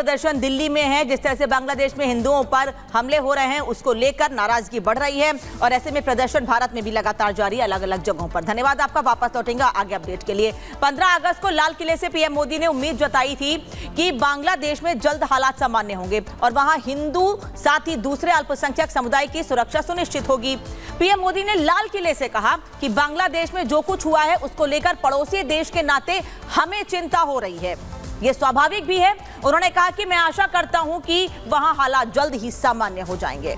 प्रदर्शन दिल्ली में है। जिस तरह से बांग्लादेश में हिंदुओं पर हमले हो रहे हैं उसको लेकर नाराजगी बढ़ रही है और ऐसे में प्रदर्शन भारत में भी लगातार जारी है अलग अलग जगहों पर। धन्यवाद आपका, वापस लौटेंगे आगे अपडेट के लिए। 15 अगस्त को लाल किले से पीएम मोदी ने उम्मीद जताई थी कि बांग्लादेश में जल्द हालात सामान्य होंगे और वहां हिंदू साथ ही दूसरे अल्पसंख्यक समुदाय की सुरक्षा सुनिश्चित होगी। पीएम मोदी ने लाल किले से कहा कि बांग्लादेश में जो कुछ हुआ है उसको लेकर पड़ोसी देश के नाते हमें चिंता हो रही है। ये स्वाभाविक भी है। उन्होंने कहा कि मैं आशा करता हूं कि वहां हालात जल्द ही सामान्य हो जाएंगे।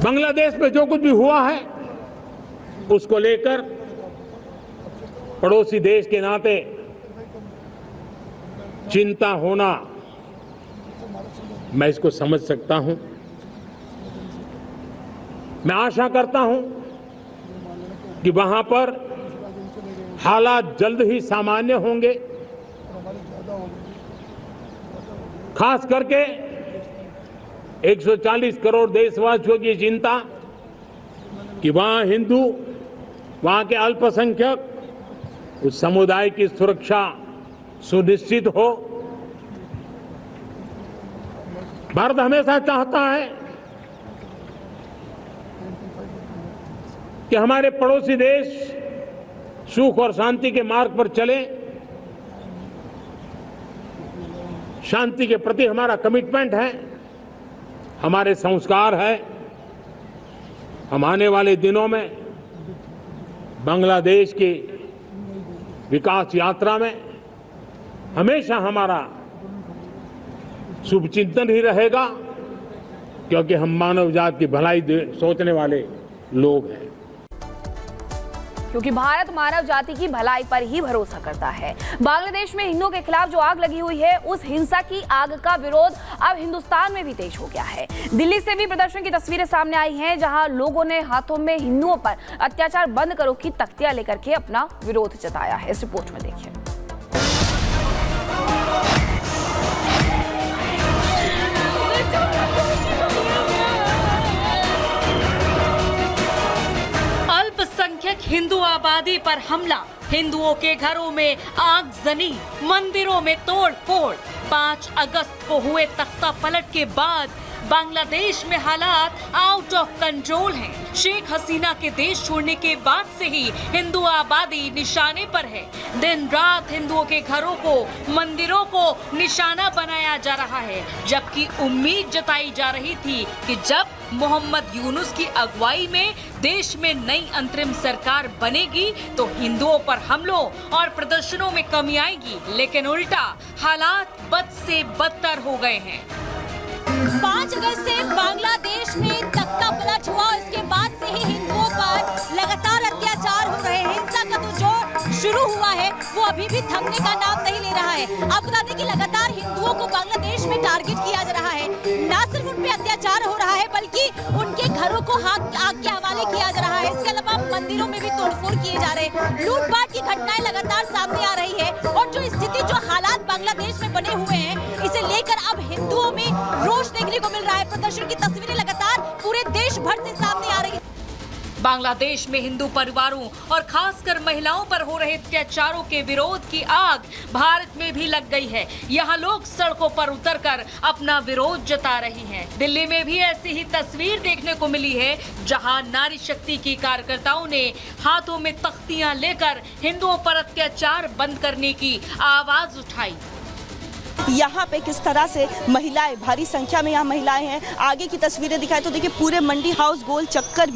बांग्लादेश में जो कुछ भी हुआ है उसको लेकर पड़ोसी देश के नाते चिंता होना, मैं इसको समझ सकता हूं। मैं आशा करता हूं कि वहां पर हालात जल्द ही सामान्य होंगे। खास करके 140 करोड़ देशवासियों की चिंता कि वहां हिंदू, वहां के अल्पसंख्यक, उस समुदाय की सुरक्षा सुनिश्चित हो। भारत हमेशा चाहता है कि हमारे पड़ोसी देश सुख और शांति के मार्ग पर चले। शांति के प्रति हमारा कमिटमेंट है, हमारे संस्कार है। हम आने वाले दिनों में बांग्लादेश की विकास यात्रा में हमेशा हमारा शुभचिंतन ही रहेगा, क्योंकि हम मानव जाति की भलाई सोचने वाले लोग हैं। क्योंकि भारत मानव जाति की भलाई पर ही भरोसा करता है। बांग्लादेश में हिंदुओं के खिलाफ जो आग लगी हुई है, उस हिंसा की आग का विरोध अब हिंदुस्तान में भी तेज हो गया है। दिल्ली से भी प्रदर्शन की तस्वीरें सामने आई हैं, जहां लोगों ने हाथों में हिंदुओं पर अत्याचार बंद करो की तख्तियां लेकर के अपना विरोध जताया है। इस रिपोर्ट में देखिए। अल्पसंख्यक हिंदू आबादी पर हमला, हिंदुओं के घरों में आगजनी, मंदिरों में तोड़ फोड़। 5 अगस्त को हुए तख्ता पलट के बाद बांग्लादेश में हालात आउट ऑफ कंट्रोल हैं। शेख हसीना के देश छोड़ने के बाद से ही हिंदू आबादी निशाने पर है। दिन रात हिंदुओं के घरों को, मंदिरों को निशाना बनाया जा रहा है, जबकि उम्मीद जताई जा रही थी कि जब मोहम्मद यूनुस की अगुवाई में देश में नई अंतरिम सरकार बनेगी तो हिंदुओं पर हमलों और प्रदर्शनों में कमी आएगी, लेकिन उल्टा हालात बद से बदतर हो गए हैं। 5 अगस्त से बांग्लादेश में तख्ता पलट हुआ, इसके बाद से ही हिंदुओं पर लगातार अत्याचार हो रहे हैं। हिंसा का तो जो शुरू हुआ है वो अभी भी थमने का नाम नहीं ले रहा है। आप बता दें कि लगातार हिंदुओं को बांग्लादेश में टारगेट किया जा रहा है। न सिर्फ उन पे अत्याचार हो रहा है बल्कि उनके घरों को आग के हवाले किया जा रहा है। इसके अलावा मंदिरों में भी तोड़फोड़ किए जा रहे हैं। लूटपाट की घटनाएं लगातार सामने आ रही है और जो स्थिति, जो हालात बांग्लादेश में बने हुए हैं, इसे लेकर अब हिंदुओं में रोष देखने को मिल रहा है। प्रदर्शन की तस्वीरें लगातार पूरे देश भर से सामने आ रही है। बांग्लादेश में हिंदू परिवारों और खासकर महिलाओं पर हो रहे अत्याचारों के विरोध की आग भारत में भी लग गई है। यहाँ लोग सड़कों पर उतरकर अपना विरोध जता रही हैं। दिल्ली में भी ऐसी ही तस्वीर देखने को मिली है, जहाँ नारी शक्ति की कार्यकर्ताओं ने हाथों में तख्तियां लेकर हिंदुओं पर अत्याचार बंद करने की आवाज उठाई। यहाँ पे किस तरह से महिलाएं, भारी संख्या में यहाँ महिलाएं हैं। आगे की तस्वीरें दिखाएं तो देखिए पूरे मंडी हाउस गोल चक्कर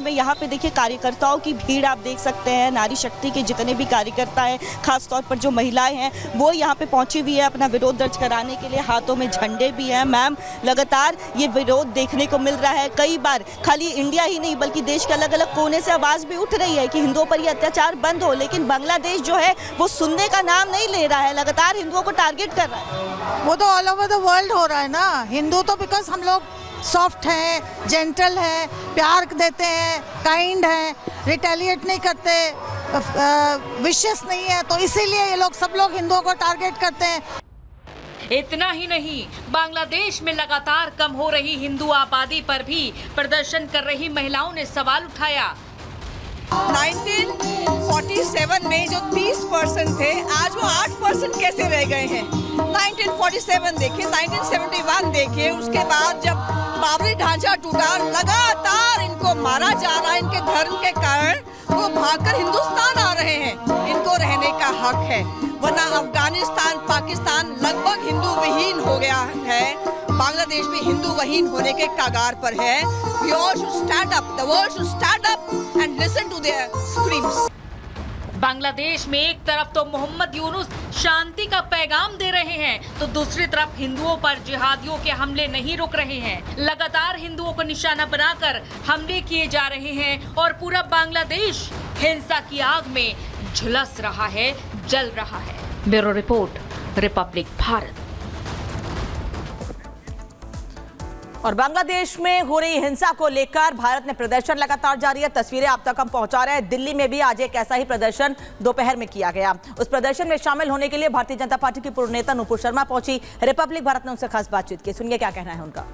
में यहाँ पे देखिए कार्यकर्ताओं की भीड़ आप देख सकते हैं। नारी शक्ति के जितने भी कार्यकर्ता हैं, खासतौर पर जो महिलाएं हैं, वो यहाँ पे पहुंची हुई है अपना विरोध दर्ज कराने के लिए। हाथों में झंडे भी हैं। मैम, लगातार ये विरोध देखने को मिल रहा है। कई बार खाली इंडिया ही नहीं बल्कि देश के अलग अलग कोने से आवाज भी उठ रही है कि हिंदुओं पर ये अत्याचार बंद हो, लेकिन बांग्लादेश जो है वो सुनने का नाम नहीं ले रहा है, लगातार हिंदुओं को टारगेट कर रहा है। वो तो ऑल ओवर द वर्ल्ड हो रहा है ना। हिंदू तो बिकॉज हम लोग सॉफ्ट हैं, जेंटल हैं, प्यार देते हैं, काइंड हैं, रिटेलिएट नहीं करते, विशेष नहीं है, तो इसीलिए ये लोग सब लोग हिंदुओं को टारगेट करते हैं। इतना ही नहीं, बांग्लादेश में लगातार कम हो रही हिंदू आबादी पर भी प्रदर्शन कर रही महिलाओं ने सवाल उठाया। 1947 में जो 30% थे, आज वो 8% कैसे रह गए हैं। 1947 देखिए, 1971 देखिए, उसके बाद जब बाबरी ढांचा टूटा, लगातार इनको मारा जा रहा है इनके धर्म के कारण। वो भागकर हिंदुस्तान आ रहे हैं, इनको रहने का हक है, वरना अफगानिस्तान, पाकिस्तान लगभग हिंदू विहीन हो गया है। बांग्लादेश भी हिंदू विहीन होने के कगार पर है। We all should stand up. The world should stand up and listen to their screams. Bangladesh में एक तरफ तो मोहम्मद यूनुस शांति का पैगाम दे रहे हैं, तो दूसरी तरफ हिंदुओं पर जिहादियों के हमले नहीं रुक रहे हैं। लगातार हिंदुओं को निशाना बनाकर हमले किए जा रहे हैं और पूरा बांग्लादेश हिंसा की आग में झुलस रहा है, जल रहा है। Bureau report, Republic Bharat. और बांग्लादेश में हो रही हिंसा को लेकर भारत में प्रदर्शन लगातार जारी है। तस्वीरें आप तक हम पहुंचा रहे हैं। दिल्ली में भी आज एक ऐसा ही प्रदर्शन दोपहर में किया गया। उस प्रदर्शन में शामिल होने के लिए भारतीय जनता पार्टी की पूर्व नेता नुपुर शर्मा पहुंची। रिपब्लिक भारत ने उनसे खास बातचीत की। सुनिए क्या कहना है उनका।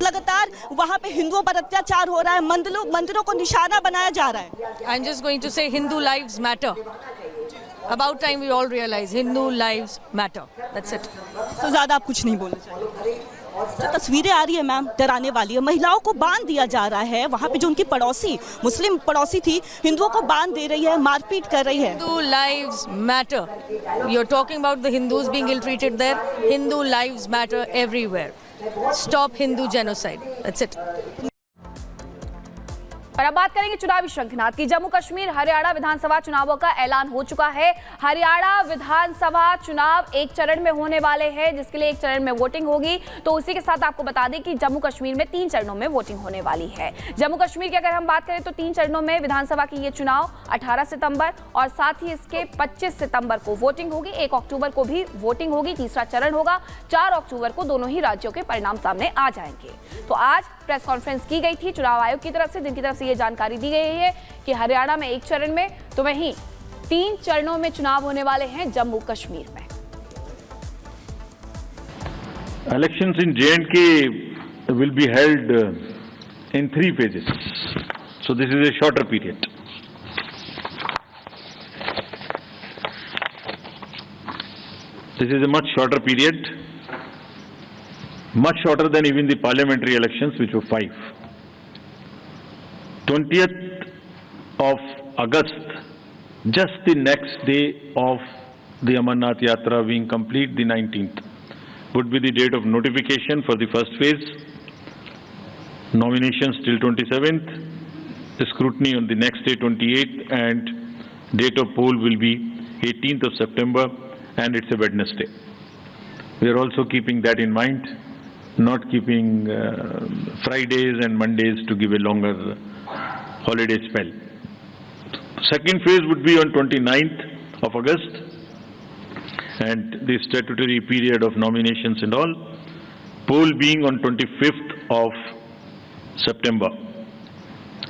लगातार वहाँ पे हिंदुओं पर अत्याचार हो रहा है, मंदिरों को निशाना बनाया जा रहा है। I'm just going to say Hindu lives matter. About time we all realize Hindu lives matter. That's it. तो ज्यादा आप कुछ नहीं बोलना चाहिए। जो तस्वीरें आ रही है मैम, डराने वाली है। महिलाओं को बांध दिया जा रहा है। वहाँ पे जो उनकी पड़ोसी मुस्लिम पड़ोसी थी, हिंदुओं को बांध दे रही है, मारपीट कर रही है। Hindu lives matter. You're talking about the Hindus being ill-treated there. Hindu lives matter everywhere. Stop Hindu genocide. That's it. और अब बात करेंगे चुनावी शंखनाद की। जम्मू कश्मीर हरियाणा विधानसभा चुनावों का ऐलान हो चुका है। हरियाणा विधानसभा चुनाव एक चरण में होने वाले हैं, जिसके लिए एक चरण में वोटिंग होगी। तो उसी के साथ आपको बता दें कि जम्मू कश्मीर में 3 चरणों में वोटिंग होने वाली है। जम्मू कश्मीर की अगर हम बात करें तो 3 चरणों में विधानसभा की ये चुनाव 18 सितंबर और साथ ही इसके 25 सितंबर को वोटिंग होगी। 1 अक्टूबर को भी वोटिंग होगी। तीसरा चरण होगा 4 अक्टूबर को। दोनों ही राज्यों के परिणाम सामने आ जाएंगे। तो आज प्रेस कॉन्फ्रेंस की गई थी चुनाव आयोग की तरफ से, जिनकी तरफ से ये जानकारी दी गई है कि हरियाणा में 1 चरण में, तो वहीं 3 चरणों में चुनाव होने वाले हैं जम्मू कश्मीर में। Elections in J&K will be held in 3 phases. So this is a shorter period. This is a much shorter period, much shorter than even the parliamentary elections, which were 5. 20th of August, just the next day of the Amarnath Yatra being complete, the 19th, would be the date of notification for the first phase, nominations till 27th, the scrutiny on the next day 28th, and date of poll will be 18th of September, and it's a Wednesday. We are also keeping that in mind, not keeping Fridays and Mondays to give a longer holiday spell. Second phase would be on 29th of August, and the statutory period of nominations and all, poll being on 25th of September,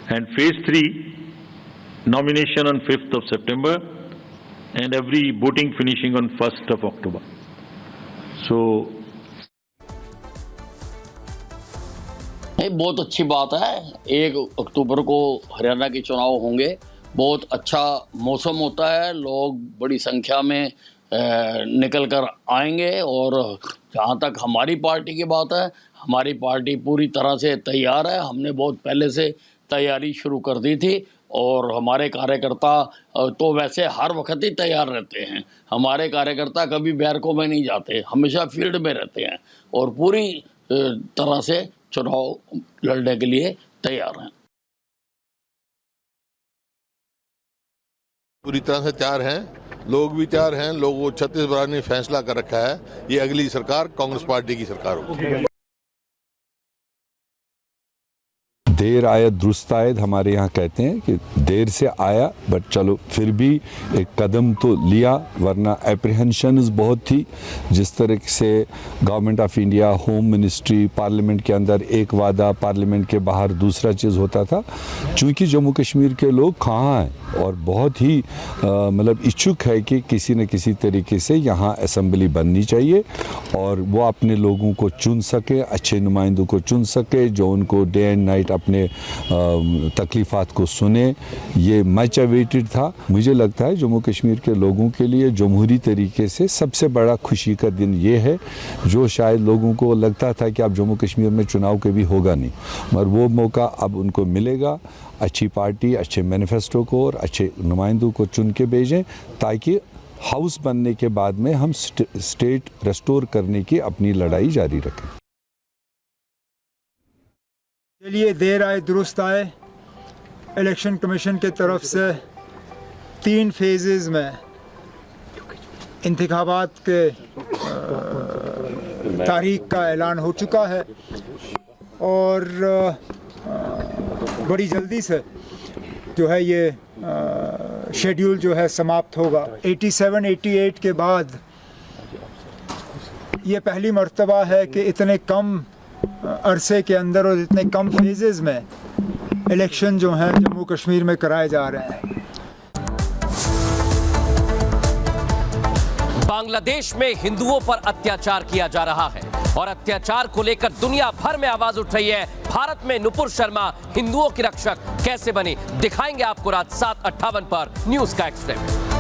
and phase 3, nomination on 5th of September, and every voting finishing on 1st of October. So बहुत अच्छी बात है। 1 अक्टूबर को हरियाणा के चुनाव होंगे। बहुत अच्छा मौसम होता है, लोग बड़ी संख्या में निकल कर आएंगे। और जहाँ तक हमारी पार्टी की बात है, हमारी पार्टी पूरी तरह से तैयार है। हमने बहुत पहले से तैयारी शुरू कर दी थी और हमारे कार्यकर्ता तो वैसे हर वक्त ही तैयार रहते हैं। हमारे कार्यकर्ता कभी बैरकों में नहीं जाते, हमेशा फील्ड में रहते हैं और पूरी तरह से चुनाव लड़ने के लिए तैयार हैं। पूरी तरह से तैयार हैं, लोग भी तैयार हैं। लोगों 36 बराबर ने फैसला कर रखा है, ये अगली सरकार कांग्रेस पार्टी की सरकार होगी। देर आयत दुरुस्त आयत हमारे यहाँ कहते हैं कि देर से आया, बट चलो फिर भी एक कदम तो लिया, वरना एप्रीहेंशंस बहुत थी। जिस तरह से government of India, home ministry, parliament के अंदर एक वादा, पार्लियामेंट के बाहर दूसरा चीज़ होता था। चूँकि जम्मू कश्मीर के लोग कहाँ हैं और बहुत ही मतलब इच्छुक है कि किसी न किसी तरीके से यहाँ असम्बली बननी चाहिए और वो अपने लोगों को चुन सके, अच्छे नुमाइंदों को चुन सके जो उनको डे एंड नाइट अपने तकलीफ़ात को सुने। ये मच अवेटेड था। मुझे लगता है जम्मू कश्मीर के लोगों के लिए जमहूरी तरीके से सबसे बड़ा खुशी का दिन ये है, जो शायद लोगों को लगता था कि अब जम्मू कश्मीर में चुनाव कभी होगा नहीं, मगर वो मौका अब उनको मिलेगा। अच्छी पार्टी, अच्छे मैनिफेस्टो को और अच्छे नुमाइंदों को चुन के भेजें, ताकि हाउस बनने के बाद में हम स्टेट रेस्टोर करने की अपनी लड़ाई जारी रखें। चलिए, देर आए दुरुस्त आए। इलेक्शन कमीशन के तरफ से 3 फेजेस में इंतखाबात के तारीख का ऐलान हो चुका है और बड़ी जल्दी से जो है ये शेड्यूल जो है समाप्त होगा। 87-88 के बाद ये पहली मर्तबा है कि इतने कम अरसे के अंदर और इतने कम फेजेस में इलेक्शन जो हैं जम्मू कश्मीर में कराए जा रहे हैं। बांग्लादेश में हिंदुओं पर अत्याचार किया जा रहा है और अत्याचार को लेकर दुनिया भर में आवाज उठ रही है। भारत में नुपुर शर्मा हिंदुओं की रक्षक कैसे बनी, दिखाएंगे आपको रात 7:58 पर न्यूज़ का एक्सप्रेस।